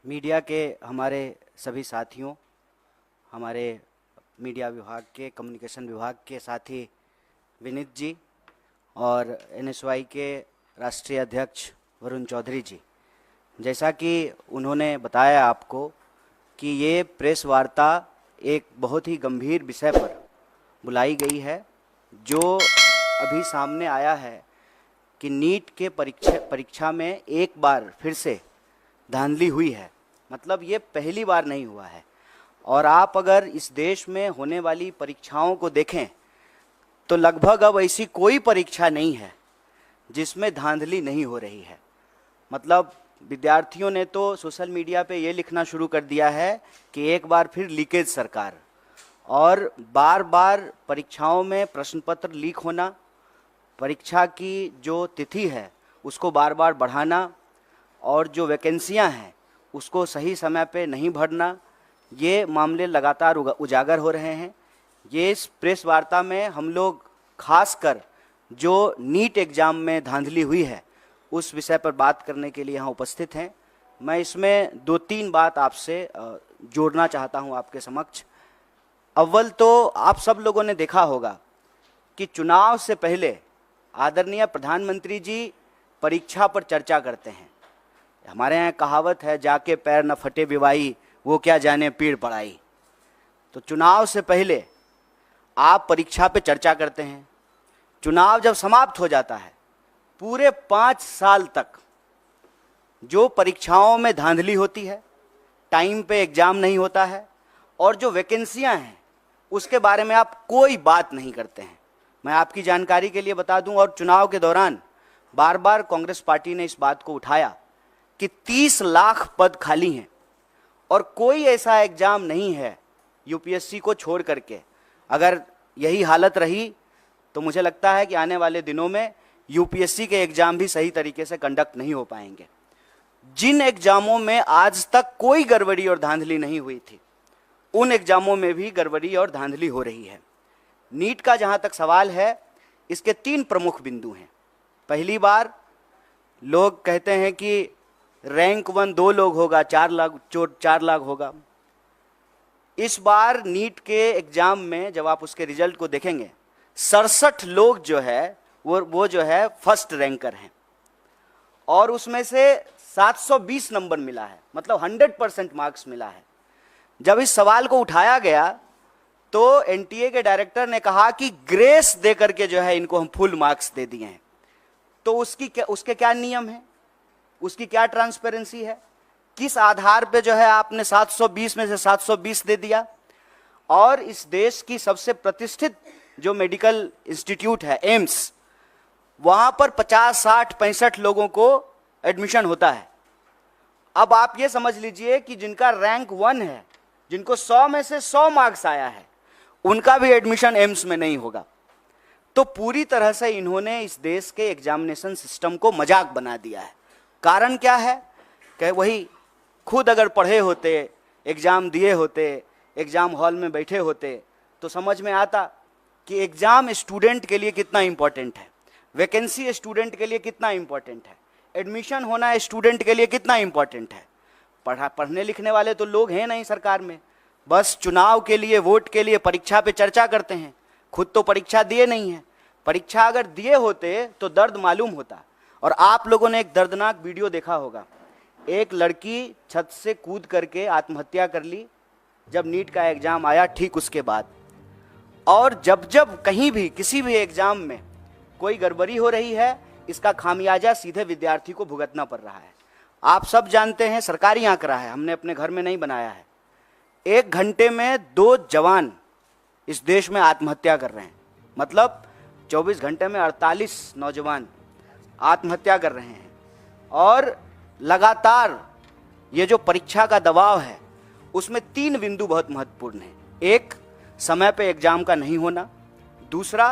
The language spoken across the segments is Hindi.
मीडिया के हमारे सभी साथियों, हमारे मीडिया विभाग के कम्युनिकेशन विभाग के साथी विनीत जी और एनएसवाई के राष्ट्रीय अध्यक्ष वरुण चौधरी जी, जैसा कि उन्होंने बताया आपको कि ये प्रेस वार्ता एक बहुत ही गंभीर विषय पर बुलाई गई है, जो अभी सामने आया है कि नीट के परीक्षा में एक बार फिर से धांधली हुई है। मतलब ये पहली बार नहीं हुआ है। और आप अगर इस देश में होने वाली परीक्षाओं को देखें तो लगभग अब ऐसी कोई परीक्षा नहीं है जिसमें धांधली नहीं हो रही है। मतलब विद्यार्थियों ने तो सोशल मीडिया पे ये लिखना शुरू कर दिया है कि एक बार फिर लीकेज सरकार, और बार बार परीक्षाओं में प्रश्न पत्र लीक होना, परीक्षा की जो तिथि है उसको बार बार बढ़ाना और जो वैकेंसियां हैं उसको सही समय पे नहीं भरना, ये मामले लगातार उजागर हो रहे हैं। ये इस प्रेस वार्ता में हम लोग खासकर जो नीट एग्ज़ाम में धांधली हुई है उस विषय पर बात करने के लिए यहाँ उपस्थित हैं। मैं इसमें 2-3 बात आपसे जोड़ना चाहता हूँ आपके समक्ष। अव्वल तो आप सब लोगों ने देखा होगा कि चुनाव से पहले आदरणीय प्रधानमंत्री जी परीक्षा पर चर्चा करते हैं। हमारे यहाँ कहावत है, जाके पैर न फटे विवाई, वो क्या जाने पीड़ पड़ाई। तो चुनाव से पहले आप परीक्षा पे चर्चा करते हैं। चुनाव जब समाप्त हो जाता है, पूरे 5 साल तक जो परीक्षाओं में धांधली होती है, टाइम पे एग्जाम नहीं होता है और जो वैकेंसियां हैं उसके बारे में आप कोई बात नहीं करते हैं। मैं आपकी जानकारी के लिए बता दूं, और चुनाव के दौरान बार बार कांग्रेस पार्टी ने इस बात को उठाया कि 30 लाख पद खाली हैं और कोई ऐसा एग्जाम नहीं है यूपीएससी को छोड़ करके। अगर यही हालत रही तो मुझे लगता है कि आने वाले दिनों में यूपीएससी के एग्जाम भी सही तरीके से कंडक्ट नहीं हो पाएंगे। जिन एग्जामों में आज तक कोई गड़बड़ी और धांधली नहीं हुई थी, उन एग्जामों में भी गड़बड़ी और धांधली हो रही है। नीट का जहां तक सवाल है, इसके 3 प्रमुख बिंदु हैं। पहली बार लोग कहते हैं कि रैंक 1 2 लोग होगा, 4 लाख होगा। इस बार नीट के एग्जाम में जब आप उसके रिजल्ट को देखेंगे, 67 लोग जो है वो जो है फर्स्ट रैंकर हैं और उसमें से 720 नंबर मिला है, मतलब 100% मार्क्स मिला है। जब इस सवाल को उठाया गया तो एनटीए के डायरेक्टर ने कहा कि ग्रेस दे करके जो है इनको हम फुल मार्क्स दे दिए हैं। तो उसके क्या नियम है, उसकी क्या ट्रांसपेरेंसी है, किस आधार पे जो है आपने 720 में से 720 दे दिया। और इस देश की सबसे प्रतिष्ठित जो मेडिकल इंस्टीट्यूट है एम्स, वहां पर 50, 60, 65 लोगों को एडमिशन होता है। अब आप ये समझ लीजिए कि जिनका रैंक 1 है, जिनको 100 में से 100 मार्क्स आया है, उनका भी एडमिशन एम्स में नहीं होगा। तो पूरी तरह से इन्होंने इस देश के एग्जामिनेशन सिस्टम को मजाक बना दिया है। कारण क्या है कि वही खुद अगर पढ़े होते, एग्जाम दिए होते, एग्जाम हॉल में बैठे होते तो समझ में आता कि एग्जाम स्टूडेंट के लिए कितना इंपॉर्टेंट है, वैकेंसी स्टूडेंट के लिए कितना इंपॉर्टेंट है, एडमिशन होना स्टूडेंट के लिए कितना इंपॉर्टेंट है। पढ़ने लिखने वाले तो लोग हैं नहीं सरकार में, बस चुनाव के लिए, वोट के लिए परीक्षा पे चर्चा करते हैं। खुद तो परीक्षा दिए नहीं है। परीक्षा अगर दिए होते तो दर्द मालूम होता। और आप लोगों ने एक दर्दनाक वीडियो देखा होगा, एक लड़की छत से कूद करके आत्महत्या कर ली जब नीट का एग्जाम आया ठीक उसके बाद। और जब जब कहीं भी किसी भी एग्जाम में कोई गड़बड़ी हो रही है, इसका खामियाजा सीधे विद्यार्थी को भुगतना पड़ रहा है। आप सब जानते हैं, सरकारी आंकड़ा है, हमने अपने घर में नहीं बनाया है, 1 घंटे में 2 जवान इस देश में आत्महत्या कर रहे हैं। मतलब 24 घंटे में 48 नौजवान आत्महत्या कर रहे हैं। और लगातार ये जो परीक्षा का दबाव है उसमें 3 बिंदु बहुत महत्वपूर्ण हैं। एक, समय पे एग्जाम का नहीं होना। दूसरा,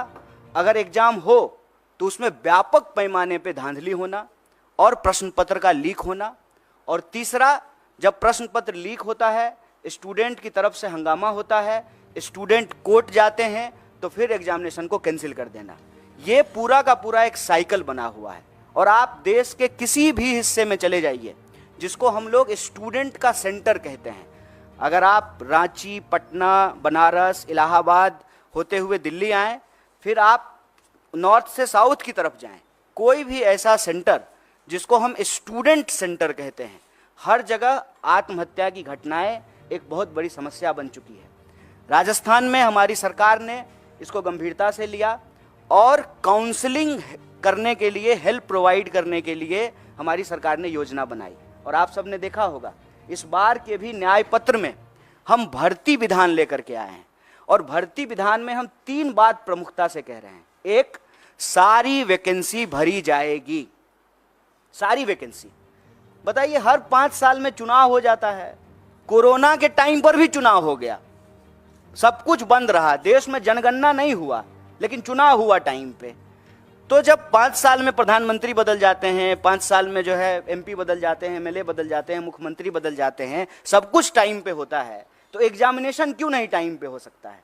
अगर एग्जाम हो तो उसमें व्यापक पैमाने पे धांधली होना और प्रश्न पत्र का लीक होना। और तीसरा, जब प्रश्न पत्र लीक होता है, स्टूडेंट की तरफ से हंगामा होता है, स्टूडेंट कोर्ट जाते हैं, तो फिर एग्जामिनेशन को कैंसिल कर देना। ये पूरा का पूरा एक साइकिल बना हुआ है। और आप देश के किसी भी हिस्से में चले जाइए, जिसको हम लोग स्टूडेंट का सेंटर कहते हैं। अगर आप रांची, पटना, बनारस, इलाहाबाद होते हुए दिल्ली आएँ, फिर आप नॉर्थ से साउथ की तरफ जाएं, कोई भी ऐसा सेंटर जिसको हम स्टूडेंट सेंटर कहते हैं, हर जगह आत्महत्या की घटनाएं एक बहुत बड़ी समस्या बन चुकी है। राजस्थान में हमारी सरकार ने इसको गंभीरता से लिया और काउंसलिंग करने के लिए, हेल्प प्रोवाइड करने के लिए हमारी सरकार ने योजना बनाई। और आप सबने देखा होगा, इस बार के भी न्याय पत्र में हम भर्ती विधान लेकर के आए हैं, और भर्ती विधान में हम 3 बात प्रमुखता से कह रहे हैं। एक, सारी वैकेंसी भरी जाएगी, सारी वैकेंसी। बताइए, हर 5 साल में चुनाव हो जाता है, कोरोना के टाइम पर भी चुनाव हो गया, सब कुछ बंद रहा, देश में जनगणना नहीं हुआ, लेकिन चुनाव हुआ टाइम पे। तो जब 5 साल में प्रधानमंत्री बदल जाते हैं, 5 साल में जो है एमपी बदल जाते हैं, एमएलए बदल जाते हैं, मुख्यमंत्री बदल जाते हैं, सब कुछ टाइम पे होता है, तो एग्जामिनेशन क्यों नहीं टाइम पे हो सकता है?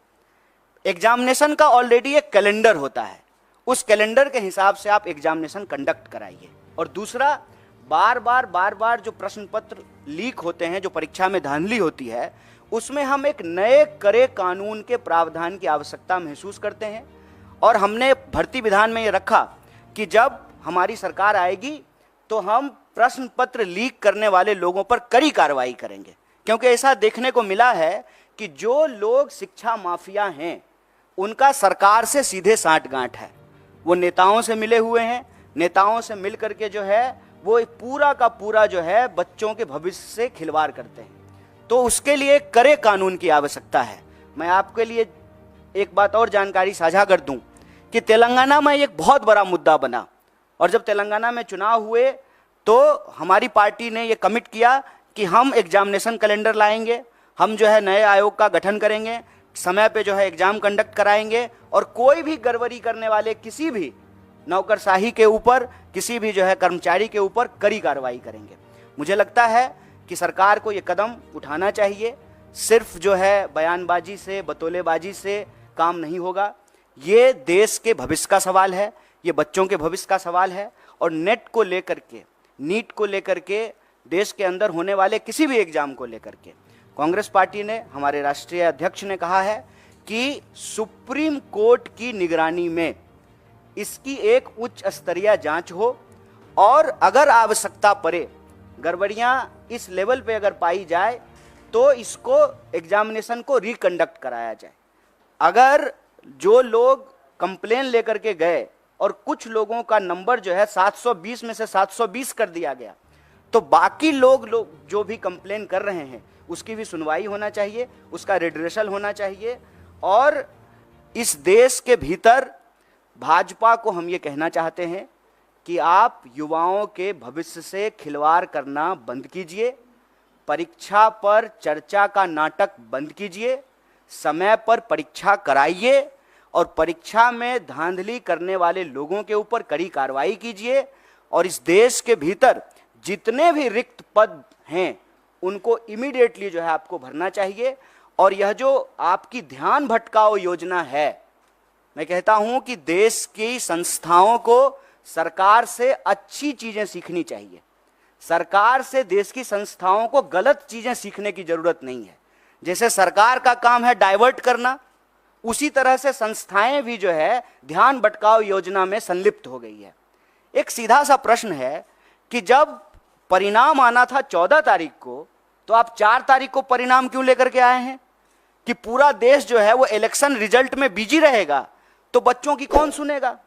एग्जामिनेशन का ऑलरेडी एक कैलेंडर होता है, उस कैलेंडर के हिसाब से आप एग्जामिनेशन कंडक्ट कराइए। और दूसरा, बार बार जो प्रश्न पत्र लीक होते हैं, जो परीक्षा में धांधली होती है, उसमें हम एक नए कड़े कानून के प्रावधान की आवश्यकता महसूस करते हैं। और हमने भर्ती विधान में ये रखा कि जब हमारी सरकार आएगी तो हम प्रश्न पत्र लीक करने वाले लोगों पर कड़ी कार्रवाई करेंगे, क्योंकि ऐसा देखने को मिला है कि जो लोग शिक्षा माफिया हैं उनका सरकार से सीधे साठगांठ है। वो नेताओं से मिले हुए हैं, नेताओं से मिल करके जो है वो पूरा का पूरा जो है बच्चों के भविष्य से खिलवाड़ करते हैं। तो उसके लिए कड़े कानून की आवश्यकता है। मैं आपके लिए एक बात और जानकारी साझा कर दूं कि तेलंगाना में एक बहुत बड़ा मुद्दा बना, और जब तेलंगाना में चुनाव हुए तो हमारी पार्टी ने ये कमिट किया कि हम एग्जामिनेशन कैलेंडर लाएंगे, हम जो है नए आयोग का गठन करेंगे, समय पे जो है एग्जाम कंडक्ट कराएंगे, और कोई भी गड़बड़ी करने वाले किसी भी नौकरशाही के ऊपर, किसी भी जो है कर्मचारी के ऊपर कड़ी कार्रवाई करेंगे। मुझे लगता है कि सरकार को ये कदम उठाना चाहिए। सिर्फ जो है बयानबाजी से, बतौलेबाजी से काम नहीं होगा। ये देश के भविष्य का सवाल है, ये बच्चों के भविष्य का सवाल है। और नेट को लेकर के, नीट को लेकर के, देश के अंदर होने वाले किसी भी एग्जाम को लेकर के कांग्रेस पार्टी ने, हमारे राष्ट्रीय अध्यक्ष ने कहा है कि सुप्रीम कोर्ट की निगरानी में इसकी एक उच्च स्तरीय जांच हो, और अगर आवश्यकता पड़े, गड़बड़ियां इस लेवल पे अगर पाई जाए तो इसको एग्जामिनेशन को रिकंडक्ट कराया जाए। अगर जो लोग कंप्लेन लेकर के गए और कुछ लोगों का नंबर जो है 720 में से 720 कर दिया गया, तो बाकी लोग जो भी कंप्लेन कर रहे हैं उसकी भी सुनवाई होना चाहिए, उसका रिड्रेसल होना चाहिए। और इस देश के भीतर भाजपा को हम ये कहना चाहते हैं कि आप युवाओं के भविष्य से खिलवाड़ करना बंद कीजिए, परीक्षा पर चर्चा का नाटक बंद कीजिए, समय पर परीक्षा कराइए, और परीक्षा में धांधली करने वाले लोगों के ऊपर कड़ी कार्रवाई कीजिए। और इस देश के भीतर जितने भी रिक्त पद हैं उनको इमीडिएटली जो है आपको भरना चाहिए। और यह जो आपकी ध्यान भटकाओ योजना है, मैं कहता हूं कि देश की संस्थाओं को सरकार से अच्छी चीजें सीखनी चाहिए। सरकार से देश की संस्थाओं को गलत चीजें सीखने की जरूरत नहीं है। जैसे सरकार का काम है डाइवर्ट करना, उसी तरह से संस्थाएं भी जो है ध्यान भटकाओ योजना में संलिप्त हो गई है। एक सीधा सा प्रश्न है कि जब परिणाम आना था 14 तारीख को, तो आप 4 तारीख को परिणाम क्यों लेकर के आए हैं? कि पूरा देश जो है वो इलेक्शन रिजल्ट में बिजी रहेगा, तो बच्चों की कौन सुनेगा?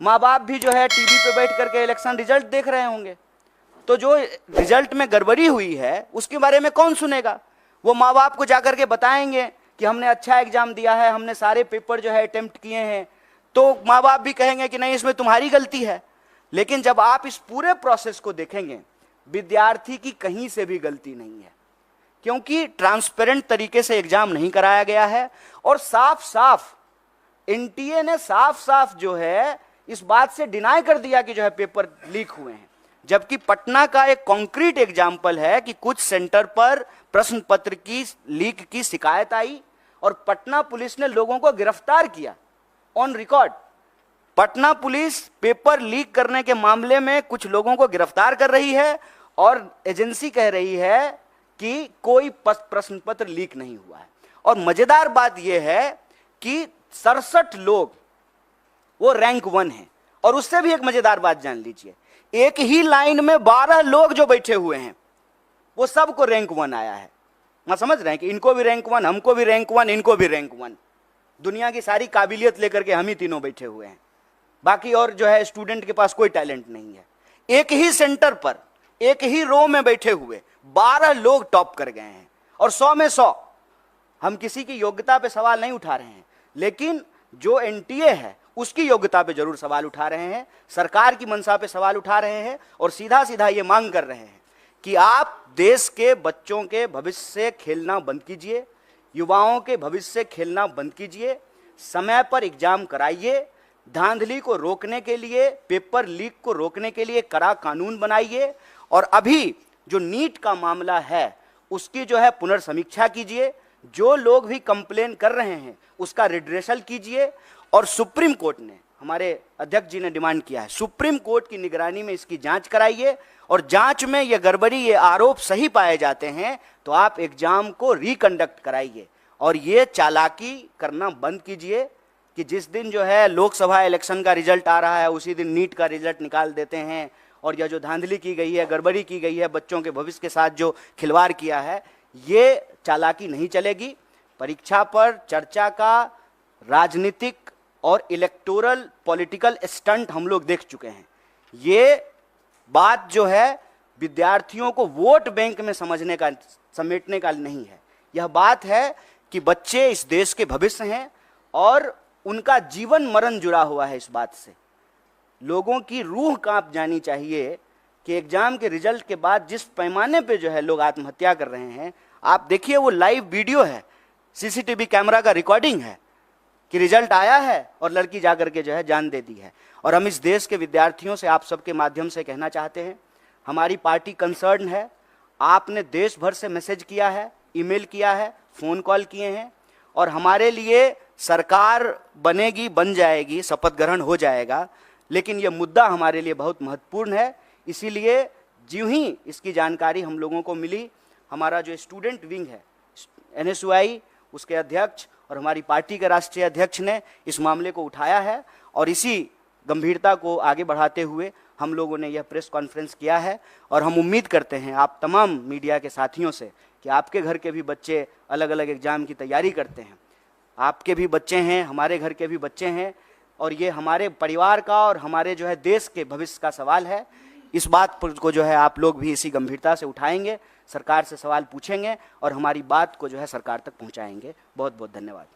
माँ बाप भी जो है टीवी पे बैठ करके इलेक्शन रिजल्ट देख रहे होंगे, तो जो रिजल्ट में गड़बड़ी हुई है उसके बारे में कौन सुनेगा? वो माँ बाप को जाकर के बताएंगे कि हमने अच्छा एग्जाम दिया है, हमने सारे पेपर जो है अटेम्प्ट किए हैं, तो माँ बाप भी कहेंगे कि नहीं, इसमें तुम्हारी गलती है। लेकिन जब आप इस पूरे प्रोसेस को देखेंगे, विद्यार्थी की कहीं से भी गलती नहीं है, क्योंकि ट्रांसपेरेंट तरीके से एग्जाम नहीं कराया गया है। और साफ साफ एनटीए ने साफ साफ जो है इस बात से डिनाई कर दिया कि जो है पेपर लीक हुए हैं। जबकि पटना का एक कॉन्क्रीट एग्जाम्पल है कि कुछ सेंटर पर प्रश्न पत्र की लीक की शिकायत आई और पटना पुलिस ने लोगों को गिरफ्तार किया on record. Patna police paper leak करने के मामले में कुछ लोगों को गिरफ्तार कर रही है और एजेंसी कह रही है कि कोई प्रश्न पत्र लीक नहीं हुआ है। और मजेदार बात यह है कि 67 लोग वो रैंक 1 है। और उससे भी एक मजेदार बात जान लीजिए, एक ही लाइन में 12 लोग जो बैठे हुए हैं वो सबको रैंक 1 आया है। मैं समझ रहे हैं कि इनको भी रैंक 1, हमको भी रैंक 1, इनको भी रैंक 1। दुनिया की सारी काबिलियत लेकर के हम ही तीनों बैठे हुए हैं, बाकी और जो है स्टूडेंट के पास कोई टैलेंट नहीं है। एक ही सेंटर पर एक ही रो में बैठे हुए 12 लोग टॉप कर गए हैं। और 100 में 100। हम किसी की योग्यता पे सवाल नहीं उठा रहे हैं, लेकिन जो एनटीए है उसकी योग्यता पे जरूर सवाल उठा रहे हैं, सरकार की मंशा पे सवाल उठा रहे हैं और सीधा सीधा ये मांग कर रहे हैं कि आप देश के बच्चों के भविष्य से खेलना बंद कीजिए, युवाओं के भविष्य से खेलना बंद कीजिए, समय पर एग्जाम कराइए, धांधली को रोकने के लिए, पेपर लीक को रोकने के लिए कड़ा कानून बनाइए, और अभी जो नीट का मामला है उसकी जो है पुनर्समीक्षा कीजिए, जो लोग भी कंप्लेन कर रहे हैं उसका रिड्रेसल कीजिए। और सुप्रीम कोर्ट ने, हमारे अध्यक्ष जी ने डिमांड किया है, सुप्रीम कोर्ट की निगरानी में इसकी जांच कराइए, और जांच में ये गड़बड़ी, ये आरोप सही पाए जाते हैं तो आप एग्जाम को रिकंडक्ट कराइए। और ये चालाकी करना बंद कीजिए कि जिस दिन जो है लोकसभा इलेक्शन का रिजल्ट आ रहा है उसी दिन नीट का रिजल्ट निकाल देते हैं। और यह जो धांधली की गई है, गड़बड़ी की गई है, बच्चों के भविष्य के साथ जो खिलवाड़ किया है, ये चालाकी नहीं चलेगी। परीक्षा पर चर्चा का राजनीतिक और इलेक्टोरल पॉलिटिकल स्टंट हम लोग देख चुके हैं। ये बात जो है विद्यार्थियों को वोट बैंक में समझने का, समेटने का नहीं है। यह बात है कि बच्चे इस देश के भविष्य हैं और उनका जीवन मरण जुड़ा हुआ है इस बात से। लोगों की रूह कांप जानी चाहिए कि एग्जाम के रिजल्ट के बाद जिस पैमाने पे जो है लोग आत्महत्या कर रहे हैं, आप देखिए, वो लाइव वीडियो है, सीसीटीवी कैमरा का रिकॉर्डिंग है कि रिजल्ट आया है और लड़की जाकर के जो है जान दे दी है। और हम इस देश के विद्यार्थियों से आप सबके माध्यम से कहना चाहते हैं, हमारी पार्टी कंसर्न है। आपने देश भर से मैसेज किया है, ईमेल किया है, फ़ोन कॉल किए हैं, और हमारे लिए सरकार बनेगी, बन जाएगी, शपथ ग्रहण हो जाएगा, लेकिन यह मुद्दा हमारे लिए बहुत महत्वपूर्ण है। इसीलिए ज्यों ही इसकी जानकारी हम लोगों को मिली, हमारा जो स्टूडेंट विंग है एनएसयूआई, उसके अध्यक्ष और हमारी पार्टी के राष्ट्रीय अध्यक्ष ने इस मामले को उठाया है। और इसी गंभीरता को आगे बढ़ाते हुए हम लोगों ने यह प्रेस कॉन्फ्रेंस किया है। और हम उम्मीद करते हैं आप तमाम मीडिया के साथियों से कि आपके घर के भी बच्चे अलग अलग एग्ज़ाम की तैयारी करते हैं, आपके भी बच्चे हैं, हमारे घर के भी बच्चे हैं, और ये हमारे परिवार का और हमारे जो है देश के भविष्य का सवाल है। इस बात को जो है आप लोग भी इसी गंभीरता से उठाएंगे, सरकार से सवाल पूछेंगे और हमारी बात को जो है सरकार तक पहुंचाएंगे। बहुत बहुत धन्यवाद।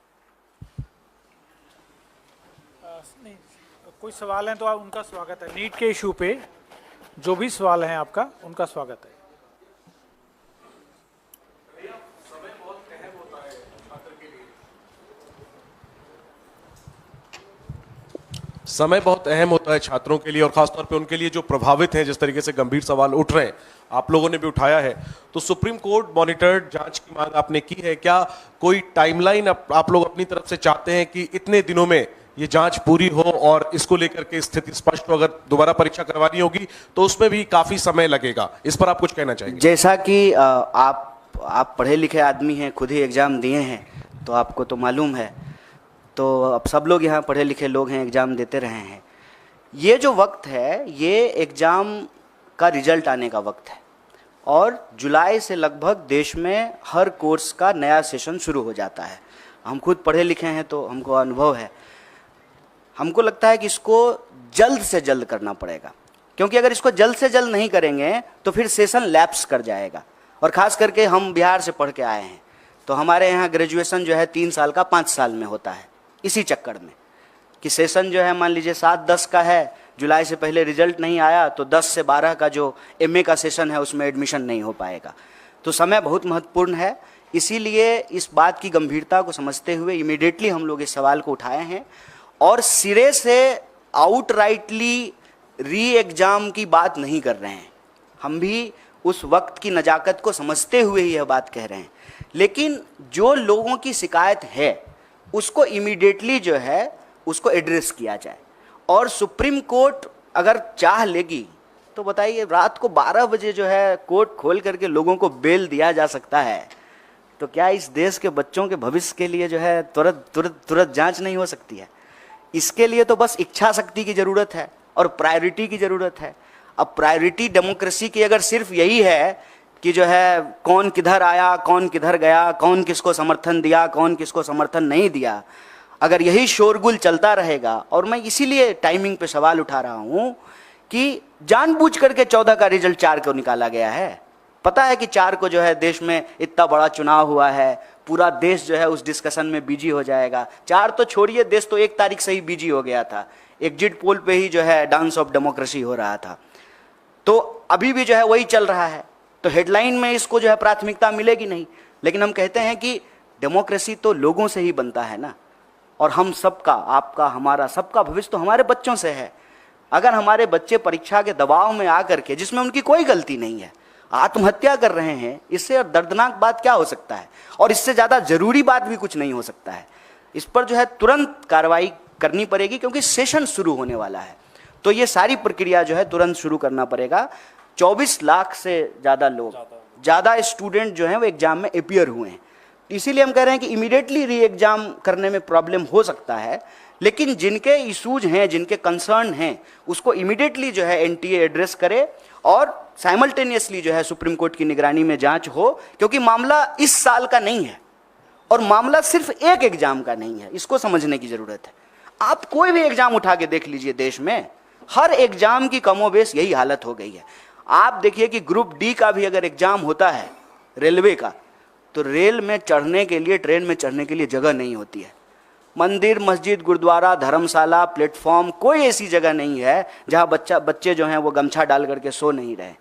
नहीं, कोई सवाल है तो आप, उनका स्वागत है। नीट के इशू पे जो भी सवाल हैं आपका, उनका स्वागत है। समय बहुत अहम होता है छात्रों के लिए, और खासतौर पे उनके लिए जो प्रभावित हैं। जिस तरीके से गंभीर सवाल उठ रहे हैं, आप लोगों ने भी उठाया है, तो सुप्रीम कोर्ट मॉनिटर्ड जांच की मांग आपने की है। क्या कोई टाइमलाइन आप लोग अपनी तरफ से चाहते हैं कि इतने दिनों में ये जांच पूरी हो और इसको लेकर के स्थिति स्पष्ट हो? अगर दोबारा परीक्षा करवानी होगी तो उसमें भी काफी समय लगेगा, इस पर आप कुछ कहना चाहेंगे? जैसा कि आप पढ़े लिखे आदमी हैं, खुद ही एग्ज़ाम दिए हैं, तो आपको तो मालूम है। तो अब सब लोग यहाँ पढ़े लिखे लोग हैं, एग्ज़ाम देते रहे हैं। ये जो वक्त है, ये एग्ज़ाम का रिजल्ट आने का वक्त है, और जुलाई से लगभग देश में हर कोर्स का नया सेशन शुरू हो जाता है। हम खुद पढ़े लिखे हैं तो हमको अनुभव है। हमको लगता है कि इसको जल्द से जल्द करना पड़ेगा, क्योंकि अगर इसको जल्द से जल्द नहीं करेंगे तो फिर सेशन लैप्स कर जाएगा। और ख़ास करके हम बिहार से पढ़ के आए हैं, तो हमारे यहाँ ग्रेजुएशन जो है 3 साल का 5 साल में होता है। इसी चक्कर में कि सेशन जो है मान लीजिए 7-10 का है, जुलाई से पहले रिजल्ट नहीं आया तो 10 से 12 का जो एमए का सेशन है उसमें एडमिशन नहीं हो पाएगा। तो समय बहुत महत्वपूर्ण है। इसीलिए इस बात की गंभीरता को समझते हुए इमीडिएटली हम लोग इस सवाल को उठाए हैं, और सिरे से आउटराइटली री एग्ज़ाम की बात नहीं कर रहे हैं। हम भी उस वक्त की नज़ाकत को समझते हुए ही यह बात कह रहे हैं, लेकिन जो लोगों की शिकायत है उसको इमीडिएटली जो है उसको एड्रेस किया जाए। और सुप्रीम कोर्ट अगर चाह लेगी तो बताइए रात को 12 बजे जो है कोर्ट खोल करके लोगों को बेल दिया जा सकता है, तो क्या इस देश के बच्चों के भविष्य के लिए जो है तुरंत जांच नहीं हो सकती है? इसके लिए तो बस इच्छा शक्ति की जरूरत है और प्रायोरिटी की जरूरत है। अब प्रायोरिटी डेमोक्रेसी की अगर सिर्फ यही है कि जो है कौन किधर आया, कौन किधर गया, कौन किसको समर्थन दिया, कौन किसको समर्थन नहीं दिया, अगर यही शोरगुल चलता रहेगा, और मैं इसीलिए टाइमिंग पे सवाल उठा रहा हूं कि जानबूझ करके 14 का रिजल्ट 4 को निकाला गया है। पता है कि 4 को जो है देश में इतना बड़ा चुनाव हुआ है, पूरा देश जो है उस डिस्कशन में बिजी हो जाएगा। 4 तो छोड़िए, देश तो 1 तारीख से ही बिजी हो गया था, एग्जिट पोल पे ही जो है डांस ऑफ डेमोक्रेसी हो रहा था। तो अभी भी जो है वही चल रहा है, तो हेडलाइन में इसको जो है प्राथमिकता मिलेगी नहीं। लेकिन हम कहते हैं कि डेमोक्रेसी तो लोगों से ही बनता है ना, और हम सबका, आपका, हमारा, सबका भविष्य तो हमारे बच्चों से है। अगर हमारे बच्चे परीक्षा के दबाव में आकर के, जिसमें उनकी कोई गलती नहीं है, आत्महत्या कर रहे हैं, इससे और दर्दनाक बात क्या हो सकता है? और इससे ज़्यादा जरूरी बात भी कुछ नहीं हो सकता है। इस पर जो है तुरंत कार्रवाई करनी पड़ेगी, क्योंकि सेशन शुरू होने वाला है। तो ये सारी प्रक्रिया जो है तुरंत शुरू करना पड़ेगा। 24 लाख से ज़्यादा लोग, ज़्यादा स्टूडेंट जो हैं वो एग्जाम में अपीयर हुए हैं। इसीलिए हम कह रहे हैं कि इमीडिएटली री एग्जाम करने में प्रॉब्लम हो सकता है, लेकिन जिनके इशूज हैं, जिनके कंसर्न हैं, उसको इमीडिएटली जो है एनटीए एड्रेस करे और साइमल्टेनियसली जो है सुप्रीम कोर्ट की निगरानी में जांच हो, क्योंकि मामला इस साल का नहीं है और मामला सिर्फ एक एग्जाम का नहीं है। इसको समझने की जरूरत है। आप कोई भी एग्जाम उठा के देख लीजिए, देश में हर एग्जाम की कमोबेश यही हालत हो गई है। आप देखिए कि ग्रुप डी का भी अगर एग्जाम होता है रेलवे का, तो रेल में चढ़ने के लिए, ट्रेन में चढ़ने के लिए जगह नहीं होती है। मंदिर, मस्जिद, गुरुद्वारा, धर्मशाला, प्लेटफॉर्म, कोई ऐसी जगह नहीं है जहां बच्चे जो हैं वो गमछा डाल करके सो नहीं रहे।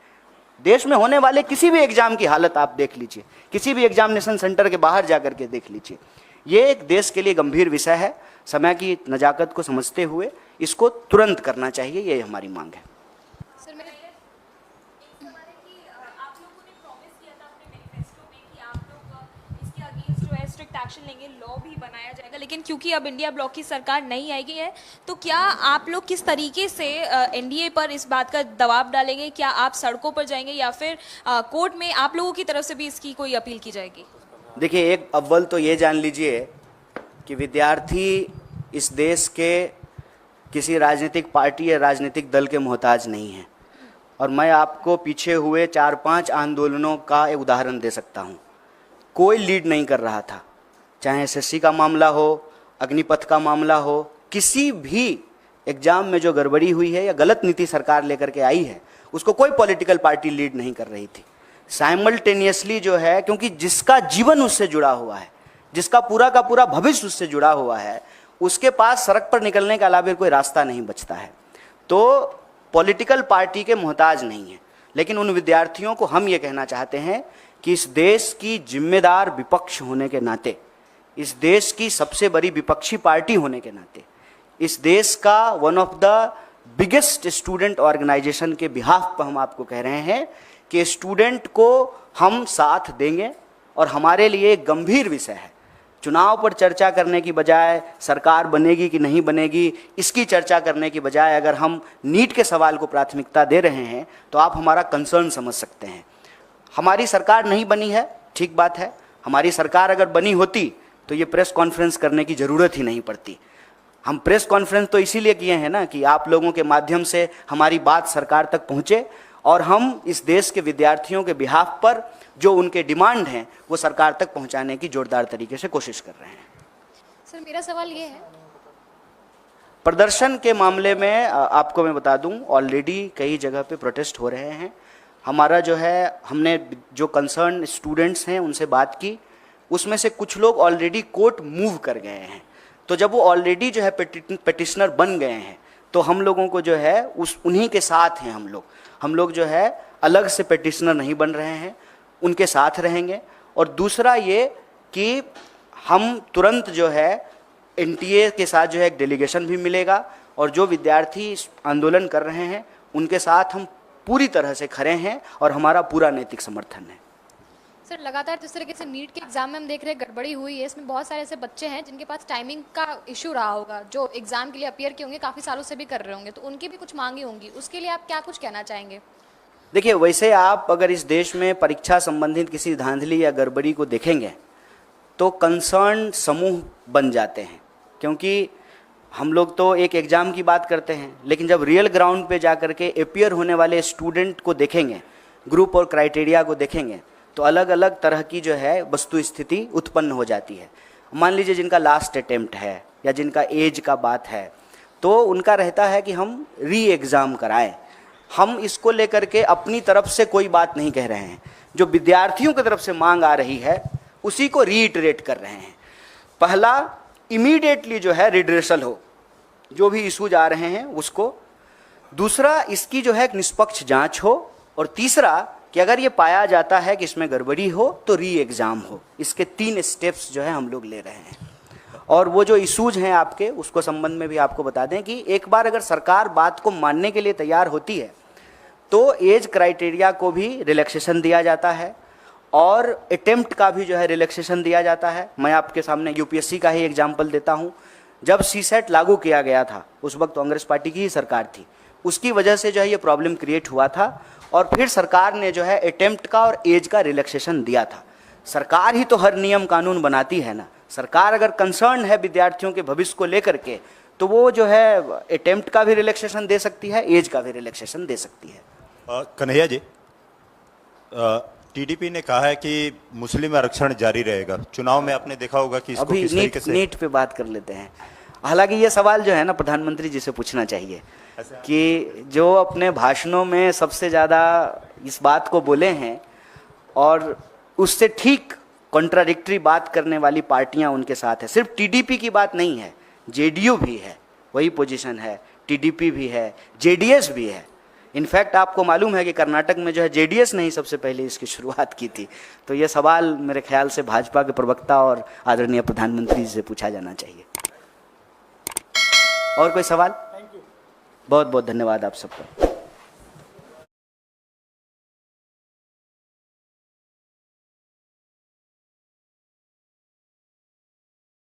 देश में होने वाले किसी भी एग्जाम की हालत आप देख लीजिए, किसी भी एग्जामिनेशन सेंटर के बाहर जा करके देख लीजिए। ये एक देश के लिए गंभीर विषय है। समय की नजाकत को समझते हुए इसको तुरंत करना चाहिए, ये हमारी मांग है। सर मेरे एक सवाल है कि आप लोगों ने प्रॉमिस किया था अपने मैनिफेस्टो में कि आप लोग इसके अगेंस्ट जो है स्ट्रिक्ट एक्शन लेंगे, लॉ भी बनाया जाएगा, लेकिन क्योंकि अब इंडिया ब्लॉक की सरकार नहीं आएगी है, तो क्या आप लोग किस तरीके से एनडीए पर इस बात का दबाव डालेंगे? क्या आप सड़कों पर जाएंगे या फिर कोर्ट में आप लोगों की तरफ से भी इसकी कोई अपील की जाएगी? देखिए, एक अव्वल तो ये जान लीजिए कि विद्यार्थी इस देश के किसी राजनीतिक पार्टी या राजनीतिक दल के मोहताज नहीं है। और मैं आपको पीछे हुए 4-5 आंदोलनों का एक उदाहरण दे सकता हूँ। कोई लीड नहीं कर रहा था, चाहे एसएससी का मामला हो, अग्निपथ का मामला हो, किसी भी एग्जाम में जो गड़बड़ी हुई है या गलत नीति सरकार लेकर के आई है, उसको कोई पॉलिटिकल पार्टी लीड नहीं कर रही थी। साइमल्टेनियसली जो है, क्योंकि जिसका जीवन उससे जुड़ा हुआ है, जिसका पूरा का पूरा भविष्य उससे जुड़ा हुआ है, उसके पास सड़क पर निकलने के अलावा कोई रास्ता नहीं बचता है। तो पॉलिटिकल पार्टी के मोहताज नहीं है। लेकिन उन विद्यार्थियों को हम ये कहना चाहते हैं कि इस देश की जिम्मेदार विपक्ष होने के नाते, इस देश की सबसे बड़ी विपक्षी पार्टी होने के नाते, इस देश का one of the biggest student organisation के बिहाफ पर हम आपको कह रहे हैं कि स्टूडेंट को हम साथ देंगे। और हमारे लिए एक गंभीर विषय है, चुनाव पर चर्चा करने की बजाय, सरकार बनेगी कि नहीं बनेगी इसकी चर्चा करने की बजाय, अगर हम नीट के सवाल को प्राथमिकता दे रहे हैं तो आप हमारा कंसर्न समझ सकते हैं। हमारी सरकार नहीं बनी है, ठीक बात है। हमारी सरकार अगर बनी होती तो ये प्रेस कॉन्फ्रेंस करने की ज़रूरत ही नहीं पड़ती। हम प्रेस कॉन्फ्रेंस तो इसीलिए किए हैं ना कि आप लोगों के माध्यम से हमारी बात सरकार तक पहुँचे और हम इस देश के विद्यार्थियों के बिहाफ पर जो उनके डिमांड हैं वो सरकार तक पहुंचाने की जोरदार तरीके से कोशिश कर रहे हैं। सर मेरा सवाल ये है, प्रदर्शन के मामले में आपको मैं बता दूं, ऑलरेडी कई जगह पे प्रोटेस्ट हो रहे हैं। हमारा जो है, हमने जो कंसर्न स्टूडेंट्स हैं उनसे बात की, उसमें से कुछ लोग ऑलरेडी कोर्ट मूव कर गए हैं। तो जब वो ऑलरेडी जो है पिटिशनर बन गए हैं तो हम लोगों को जो है उन्हीं के साथ हैं। हम लोग जो है अलग से पिटिशनर नहीं बन रहे हैं, उनके साथ रहेंगे। और दूसरा ये कि हम तुरंत जो है एनटीए के साथ जो है एक डेलीगेशन भी मिलेगा और जो विद्यार्थी आंदोलन कर रहे हैं उनके साथ हम पूरी तरह से खड़े हैं और हमारा पूरा नैतिक समर्थन है। सर लगातार जिस तरीके से नीट के एग्जाम में हम देख रहे हैं गड़बड़ी हुई है, इसमें बहुत सारे ऐसे बच्चे हैं जिनके पास टाइमिंग का इशू रहा होगा, जो एग्जाम के लिए अपीयर किए होंगे, काफ़ी सालों से भी कर रहे होंगे, तो उनकी भी कुछ मांगी होंगी, उसके लिए आप क्या कुछ कहना चाहेंगे? देखिए, वैसे आप अगर इस देश में परीक्षा संबंधित किसी धांधली या गड़बड़ी को देखेंगे तो कंसर्न समूह बन जाते हैं, क्योंकि हम लोग तो एक एग्ज़ाम की बात करते हैं, लेकिन जब रियल ग्राउंड पे जा कर के अपीयर होने वाले स्टूडेंट को देखेंगे, ग्रुप और क्राइटेरिया को देखेंगे, तो अलग अलग तरह की जो है वस्तु स्थिति उत्पन्न हो जाती है। मान लीजिए जिनका लास्ट अटेम्प्ट है या जिनका एज का बात है, तो उनका रहता है कि हम री एग्ज़ाम कराएं। हम इसको लेकर के अपनी तरफ से कोई बात नहीं कह रहे हैं, जो विद्यार्थियों की तरफ से मांग आ रही है उसी को रीइटरेट कर रहे हैं। पहला, इमीडिएटली जो है रिड्रेसल हो, जो भी इशूज आ रहे हैं उसको। दूसरा, इसकी जो है एक निष्पक्ष जांच हो। और तीसरा कि अगर ये पाया जाता है कि इसमें गड़बड़ी हो तो री एग्ज़ाम हो। इसके 3 स्टेप्स जो है हम लोग ले रहे हैं। और वो जो इशूज हैं आपके, उसको संबंध में भी आपको बता दें कि एक बार अगर सरकार बात को मानने के लिए तैयार होती है तो एज क्राइटेरिया को भी रिलैक्सेशन दिया जाता है और अटेम्प्ट का भी जो है रिलैक्सेशन दिया जाता है। मैं आपके सामने यूपीएससी का ही एग्जाम्पल देता हूँ। जब सीसेट लागू किया गया था उस वक्त कांग्रेस पार्टी की ही सरकार थी, उसकी वजह से जो है ये प्रॉब्लम क्रिएट हुआ था और फिर सरकार ने जो है अटेम्प्ट का और एज का रिलैक्सेशन दिया था। सरकार ही तो हर नियम कानून बनाती है ना। सरकार अगर कंसर्न है विद्यार्थियों के भविष्य को लेकर के तो वो जो है अटेम्प्ट का भी रिलैक्सेशन दे सकती है, एज का भी रिलैक्सेशन दे सकती है। कन्हैया जी, टीडीपी ने कहा है कि मुस्लिम आरक्षण जारी रहेगा। चुनाव में आपने देखा होगा कि इसको अभी किस तरीके से नीट पे बात कर लेते हैं। हालांकि ये सवाल जो है ना प्रधानमंत्री जी से पूछना चाहिए कि जो अपने भाषणों में सबसे ज़्यादा इस बात को बोले हैं और उससे ठीक कॉन्ट्राडिक्टरी बात करने वाली पार्टियां उनके साथ है। सिर्फ टीडीपी की बात नहीं है, जेडीयू भी है, वही पोजीशन है, टीडीपी भी है, जेडीएस भी है। इनफैक्ट आपको मालूम है कि कर्नाटक में जो है जेडीएस ने ही सबसे पहले इसकी शुरुआत की थी। तो ये सवाल मेरे ख्याल से भाजपा के प्रवक्ता और आदरणीय प्रधानमंत्री जी से पूछा जाना चाहिए। और कोई सवाल? बहुत बहुत धन्यवाद आप सबका।